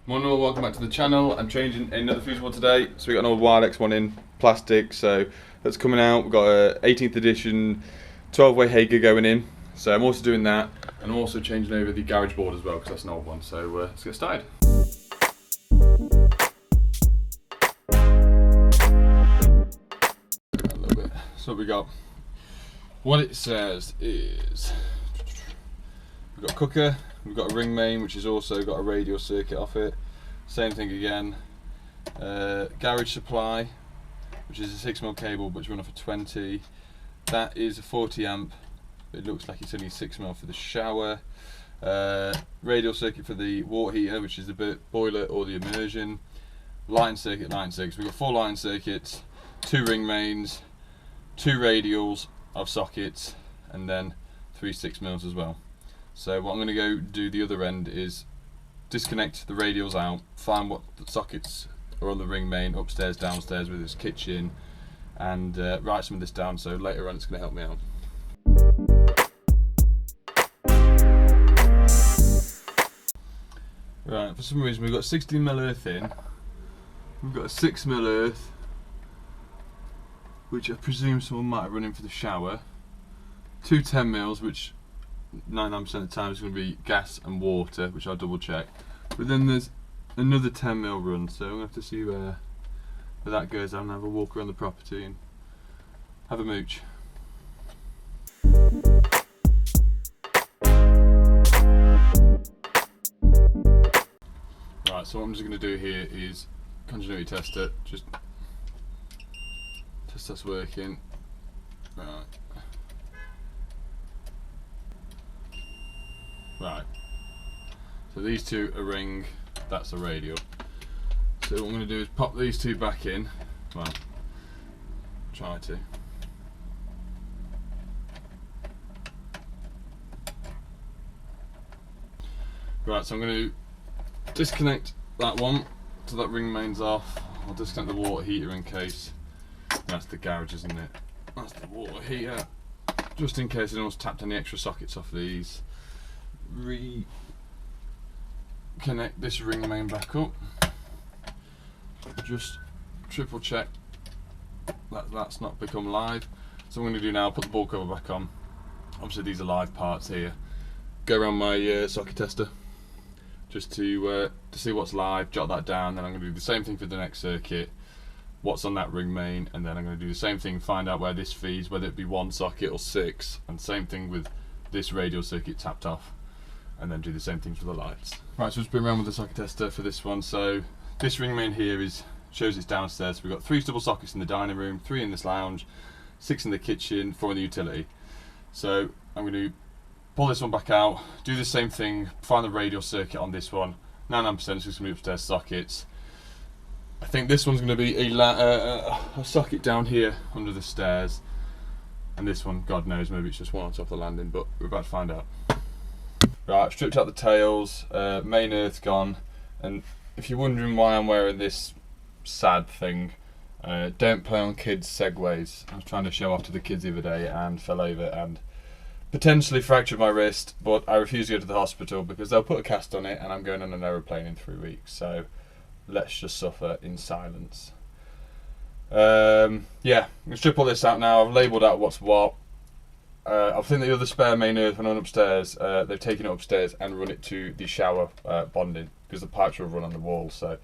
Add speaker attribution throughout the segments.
Speaker 1: Morning all, welcome back to the channel. I'm changing another fuse board today. So we got an old Wireless one in plastic, so that's coming out. We've got a 18th edition 12-way Hager going in. So I'm also doing that, and I'm also changing over the garage board as well because that's an old one. So let's get started. A little bit. So what we got. What it says is we've got a cooker. We've got a ring main, which has also got a radial circuit off it. Same thing again. Garage supply, which is a 6mm cable, but it's run off a 20. That is a 40 amp. It looks like it's only 6mm for the shower. Radial circuit for the water heater, which is the boiler or the immersion. Lighting circuit, So we've got 4 lighting circuits, 2 ring mains, 2 radials of sockets, and then 3 6mm as well. So what I'm going to go do the other end is disconnect the radials out, find what the sockets are on the ring main, upstairs, downstairs with this kitchen, and write some of this down so later on it's going to help me out. Right, for some reason we've got 16mm earth in, we've got a 6mm earth, which I presume someone might have run in for the shower, 2 10mm, which 99% of the time is going to be gas and water, which I'll double check. But then there's another 10mm run, so I'm going to have to see where that goes. I'm going to have a walk around the property and have a mooch. Right, so what I'm just going to do here is continuity test it, just test that's working. Right, so these two are ring, that's a radial. So what I'm going to do is pop these two back in, well, try to. Right, so I'm going to disconnect that one, so that ring main's off. I'll disconnect the water heater in case, that's the garage isn't it? That's the water heater, just in case anyone's tapped any extra sockets off these. Reconnect this ring main back up, just triple check that that's not become live. So what I'm going to do now, put the ball cover back on. Obviously these are live parts here. Go around my socket tester just to see what's live, jot that down. Then I'm going to do the same thing for the next circuit, what's on that ring main, and then I'm going to do the same thing, find out where this feeds, whether it be 1 socket or 6, and same thing with this radial circuit tapped off, and then do the same thing for the lights. Right, so just been around with the socket tester for this one. So this ring main here shows it's downstairs. So we've got 3 double sockets in the dining room, 3 in this lounge, 6 in the kitchen, 4 in the utility. So I'm going to pull this one back out, do the same thing, find the radial circuit on this one. 99% is just going to be upstairs sockets. I think this one's going to be a socket down here under the stairs, and this one, God knows, maybe it's just one on top of the landing, but we're about to find out. Right, I've stripped out the tails, main earth gone, and if you're wondering why I'm wearing this sad thing, don't play on kids' segways. I was trying to show off to the kids the other day and fell over and potentially fractured my wrist, but I refuse to go to the hospital because they'll put a cast on it and I'm going on an aeroplane in 3 weeks, so let's just suffer in silence. Yeah, I'm going to strip all this out now. I've labelled out what's what. I think the other spare main earth went on upstairs. They've taken it upstairs and run it to the shower bonding because the pipes will run on the wall. So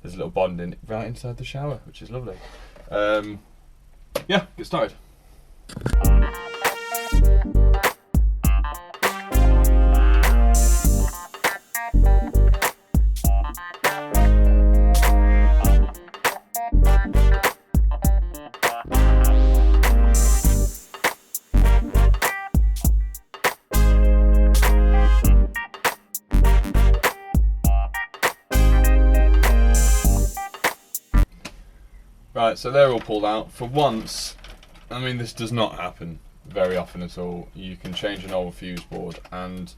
Speaker 1: there's a little bonding right inside the shower, which is lovely. Yeah, get started. Right, so they're all pulled out. For once, I mean this does not happen very often at all. You can change an old fuse board and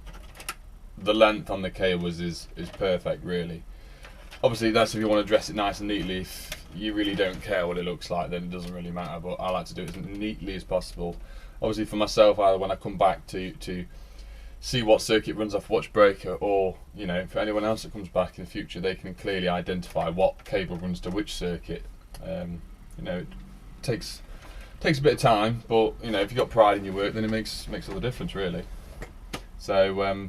Speaker 1: the length on the cables is perfect really. Obviously that's if you want to dress it nice and neatly. If you really don't care what it looks like, then it doesn't really matter, but I like to do it as neatly as possible. Obviously for myself, when I come back to see what circuit runs off which breaker, or you know, for anyone else that comes back in the future, they can clearly identify what cable runs to which circuit. You know, it takes a bit of time, but you know, if you've got pride in your work, then it makes all the difference, really. So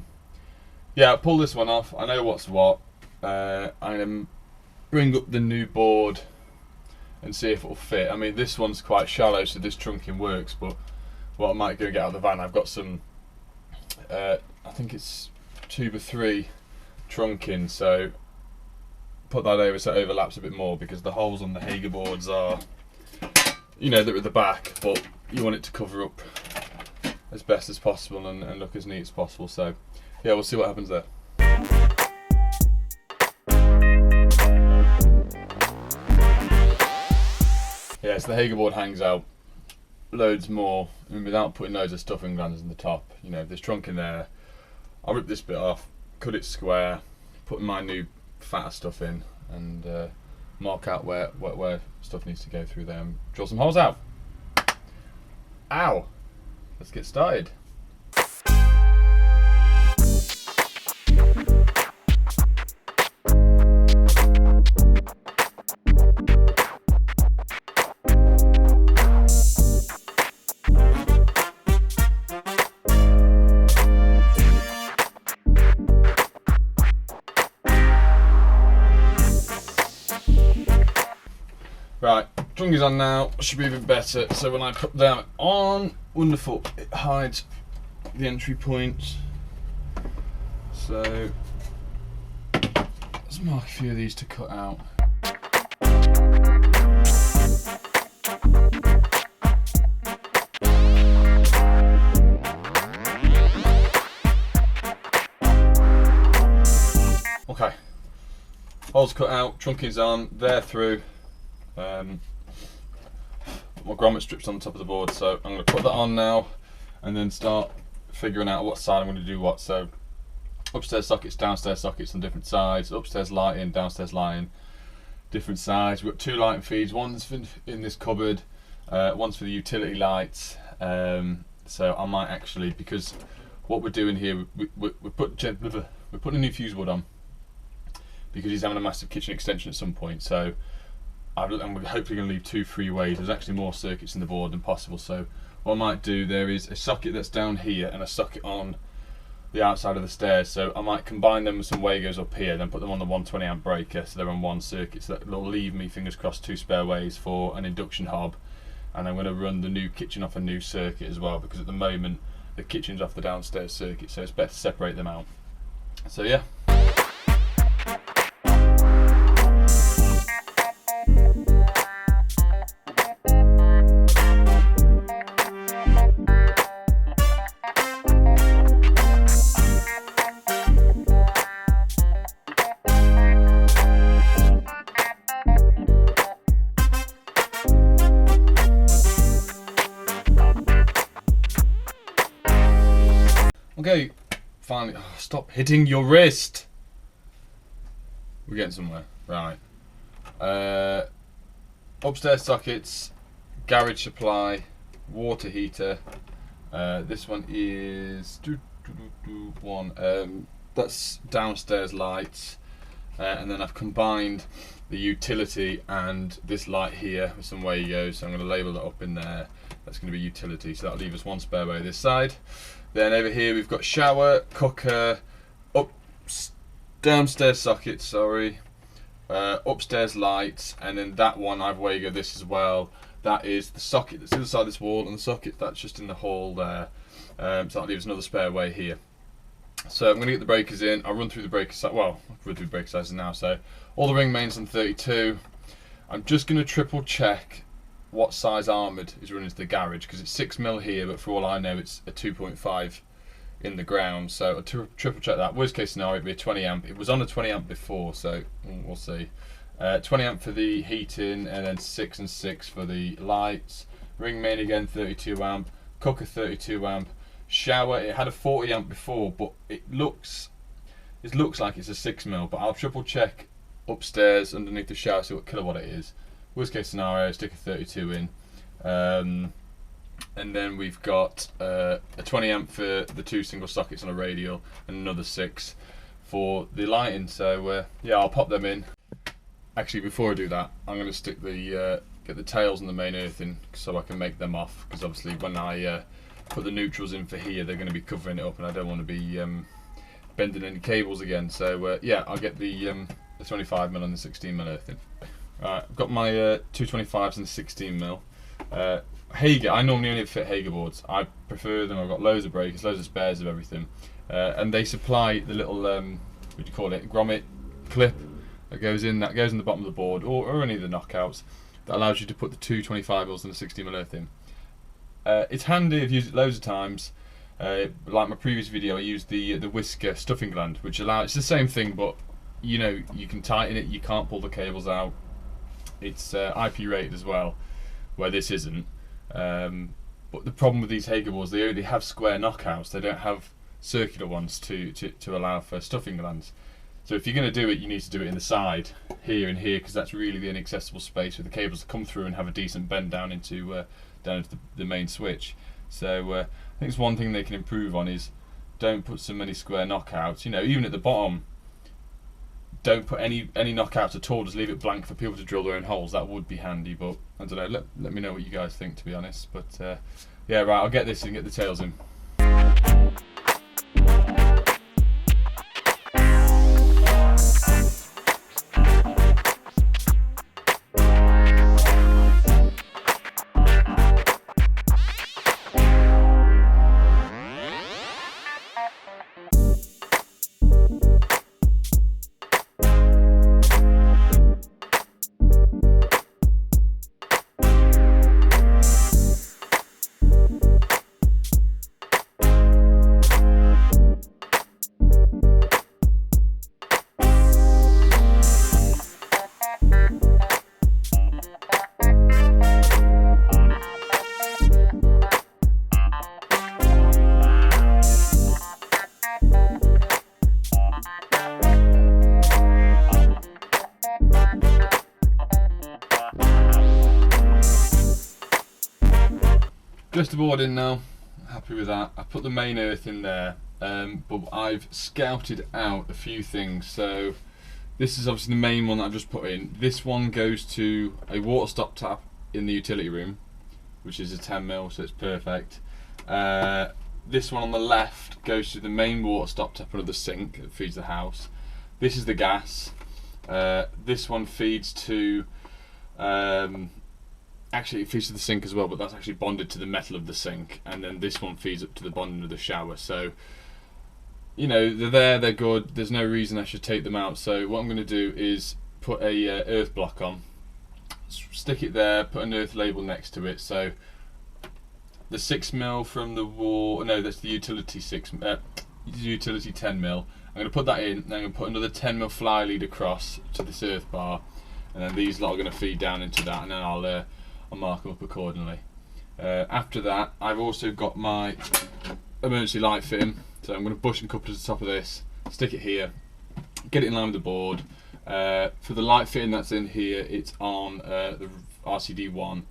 Speaker 1: yeah, pull this one off. I know what's what. I'm gonna bring up the new board and see if it'll fit. I mean, this one's quite shallow, so this trunking works, but what I might go get out of the van, I've got some I think it's 2x3 trunking, so put that over so it overlaps a bit more, because the holes on the Hager boards are, you know, they're at the back, but you want it to cover up as best as possible and look as neat as possible. So yeah, we'll see what happens there. Yeah, so the Hager board hangs out loads more, and without putting loads of stuffing glanders in the top. You know, there's trunk in there. I'll rip this bit off, cut it square, put my new fatter stuff in, and mark out where stuff needs to go through there and drill some holes out. Ow! Let's get started. Right, trunk is on now, should be a bit better. So when I put that on, wonderful, it hides the entry point. So let's mark a few of these to cut out. Okay, holes cut out, trunk is on, they're through. My grommet strips on the top of the board, so I'm going to put that on now and then start figuring out what side I'm going to do what. So upstairs sockets, downstairs sockets on different sides, upstairs lighting, downstairs lighting, different sides. We've got two lighting feeds, one's in this cupboard, one's for the utility lights. So I might actually, because what we're doing here, we're putting a new fuse board on because he's having a massive kitchen extension at some point. So and we're hopefully going to leave 2 free ways. There's actually more circuits in the board than possible. So what I might do, there is a socket that's down here and a socket on the outside of the stairs. So I might combine them with some Wagos up here, then put them on the 120 amp breaker, so they're on one circuit. So that'll leave me, fingers crossed, 2 spare ways for an induction hob. And I'm going to run the new kitchen off a new circuit as well, because at the moment the kitchen's off the downstairs circuit, so it's better to separate them out. So yeah. Okay, finally. Oh, stop hitting your wrist. We're getting somewhere. Right. Upstairs sockets, garage supply, water heater. This one is that's downstairs lights, and then I've combined the utility and this light here with some Wagos. So I'm going to label that up in there. That's going to be utility. So that'll leave us 1 spare way this side. Then over here we've got shower, cooker, downstairs sockets, sorry, upstairs lights, and then that one I've Wago this as well. That is the socket that's inside this wall, and the socket that's just in the hall there. So that leaves another spare way here. So I'm going to get the breakers in. I'll run through the breaker size. Well, I'll run through the breaker sizes now. So all the ring mains on 32. I'm just going to triple check what size armoured is running to the garage, because it's 6mm here, but for all I know it's a 2.5 in the ground. So I'll triple check that. Worst case scenario, it'd be a 20 amp. It was on a 20 amp before, so we'll see. 20 amp for the heating, and then 6 and 6 for the lights. Ring main again 32 amp. Cooker 32 amp. Shower, it had a 40 amp before, but it looks like it's a 6mm, but I'll triple check upstairs underneath the shower, see what kilowatt it is. Worst case scenario, stick a 32 in. and then we've got a 20 amp for the 2 single sockets on a radial, and another 6 for the lighting. So yeah, I'll pop them in. Actually, before I do that, I'm going to stick the get the tails and the main earth in so I can make them off, because obviously when I put the neutrals in for here, they're going to be covering it up, and I don't want to be bending any cables again. So yeah, I'll get the 25mm and the 16mm earth in. Right, I've got my 225s and 16mm. Hager, I normally only fit Hager boards. I prefer them. I've got loads of breakers, loads of spares of everything, and they supply the little what do you call it, grommet clip that goes in the bottom of the board, or any of the knockouts, that allows you to put the 225mm and the 16mm earth in. It's handy. I've used it loads of times. Like my previous video, I used the whisker stuffing gland, which allows, it's the same thing, but you know, you can tighten it, you can't pull the cables out. It's IP rated as well, where this isn't. But the problem with these Hager boards, they only have square knockouts. They don't have circular ones to allow for stuffing glands. So if you're going to do it, you need to do it in the side, here and here, because that's really the inaccessible space for the cables to come through and have a decent bend down into the main switch. So I think it's one thing they can improve on is don't put so many square knockouts. You know, even at the bottom, don't put any knockouts at all. Just leave it blank for people to drill their own holes. That would be handy, but I don't know. Let me know what you guys think, to be honest. But yeah, right, I'll get this and get the tails in. Just the board in now, happy with that. I put the main earth in there, but I've scouted out a few things. So this is obviously the main one that I've just put in. This one goes to a water stop tap in the utility room, which is a 10mm, so it's perfect. This one on the left goes to the main water stop tap under the sink that feeds the house. This is the gas. This one feeds to actually it feeds to the sink as well, but that's actually bonded to the metal of the sink, and then this one feeds up to the bonding of the shower. So you know, they're there, they're good, there's no reason I should take them out. So what I'm going to do is put a earth block on, stick it there, put an earth label next to it. So the 6mm from the wall, no, that's the utility utility 10mm. I'm going to put that in, then I'm going to put another 10mm fly lead across to this earth bar, and then these lot are going to feed down into that, and then I'll mark them up accordingly. After that, I've also got my emergency light fitting, so I'm going to bush and couple to the top of this, stick it here, get it in line with the board. For the light fitting that's in here, it's on the RCD1,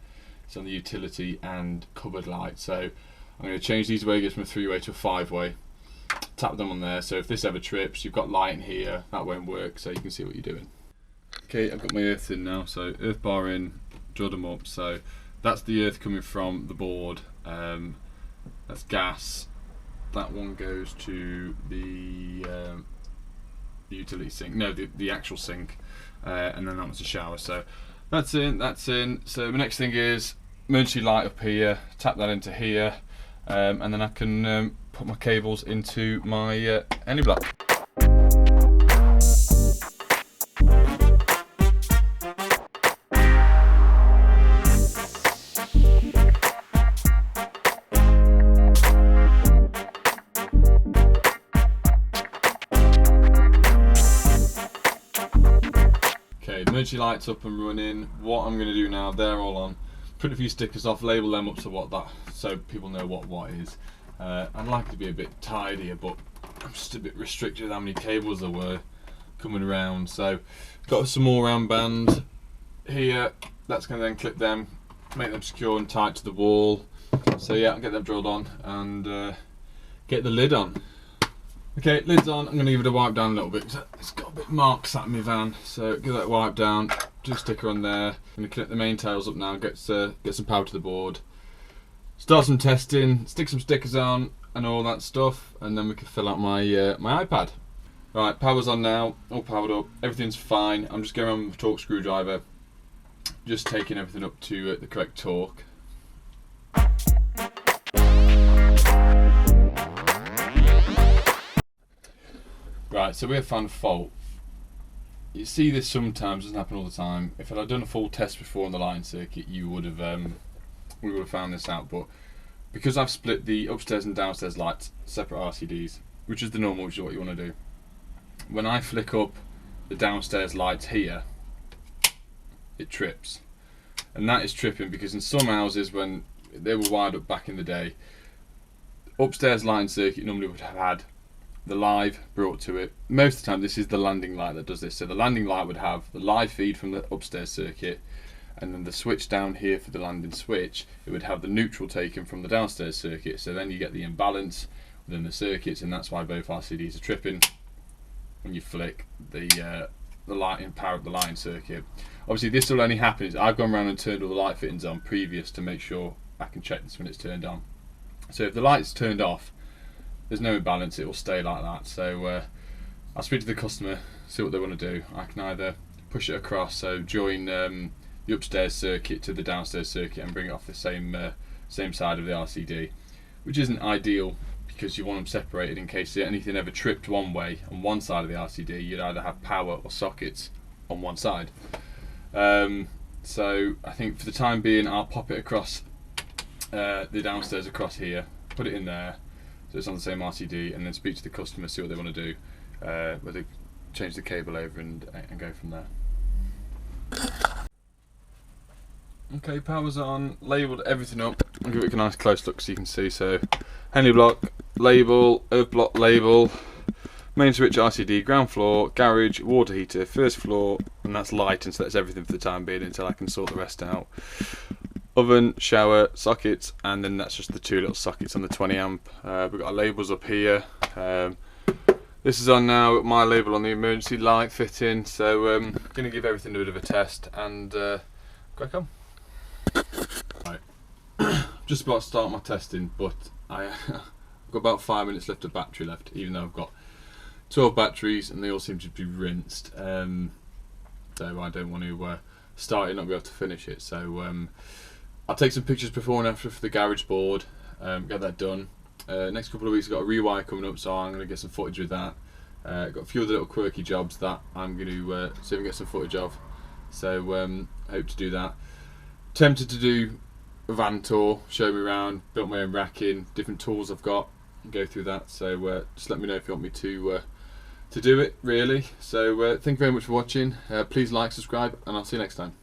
Speaker 1: it's on the utility and cupboard light. So I'm going to change these waygets from a 3-way to a 5-way, tap them on there, so if this ever trips, you've got light in here, that won't work, so you can see what you're doing. Okay, I've got my earth in now, so earth bar in, drilled them up, so that's the earth coming from the board, that's gas, that one goes to the utility sink, no, the actual sink, and then that one's a shower. So that's in. So the next thing is emergency light up here, tap that into here, and then I can put my cables into my any block. Emergency lights up and running. What I'm going to do now, they're all on, print a few stickers off, label them up to what that, so people know what is. I'd like it to be a bit tidier, but I'm just a bit restricted with how many cables there were coming around. So got some all round band here, that's going to then clip them, make them secure and tight to the wall. So yeah, I'll get that drilled on and get the lid on. Okay, lid's on. I'm going to give it a wipe down a little bit because it's got a bit of marks at my van. So give that wipe down, do a sticker on there. I'm going to connect the main tails up now, get some power to the board, start some testing, stick some stickers on and all that stuff, and then we can fill out my my iPad. Right, power's on now, all powered up, everything's fine. I'm just going around with a torque screwdriver, just taking everything up to the correct torque. Right, so we have found a fault. You see this sometimes, doesn't happen all the time. If I'd done a full test before on the lighting circuit, we would have found this out. But because I've split the upstairs and downstairs lights, separate RCDs, which is the normal, which is what you want to do. When I flick up the downstairs lights here, it trips. And that is tripping because in some houses, when they were wired up back in the day, upstairs lighting circuit normally would have had the live brought to it. Most of the time this is the landing light that does this. So the landing light would have the live feed from the upstairs circuit, and then the switch down here for the landing switch, it would have the neutral taken from the downstairs circuit. So then you get the imbalance within the circuits, and that's why both RCDs are tripping when you flick the lighting power of the lighting circuit. Obviously this will only happen is I've gone around and turned all the light fittings on previous to make sure I can check this when it's turned on. So if the light's turned off, there's no imbalance, it will stay like that. So I'll speak to the customer, see what they want to do. I can either push it across, so join the upstairs circuit to the downstairs circuit and bring it off the same side of the RCD, which isn't ideal because you want them separated in case anything ever tripped one way on one side of the RCD. You'd either have power or sockets on one side. So I think for the time being I'll pop it across the downstairs across here, put it in there so it's on the same RCD, and then speak to the customer, see what they want to do, whether change the cable over and go from there. Okay, power's on, labelled everything up. I'll give it a nice close look so you can see. So Henley block, label, earth block label, main switch RCD, ground floor, garage, water heater, first floor, and that's lighting, so that's everything for the time being until I can sort the rest out. Oven, shower, sockets, and then that's just the two little sockets on the 20 amp. We've got our labels up here. This is on now, my label on the emergency light fitting, so I'm going to give everything a bit of a test and crack on. Right. Just about to start my testing, but I've got about 5 minutes left of battery left, even though I've got 12 batteries and they all seem to be rinsed. So I don't want to start it and not be able to finish it. So I'll take some pictures before and after for the garage board, get that done. Next couple of weeks I've got a rewire coming up, so I'm going to get some footage with that. Got a few other little quirky jobs that I'm going to see if I can get some footage of. So I hope to do that. Tempted to do a van tour, show me around, built my own racking, different tools I've got, and go through that. So just let me know if you want me to do it, really. So thank you very much for watching. Please like, subscribe, and I'll see you next time.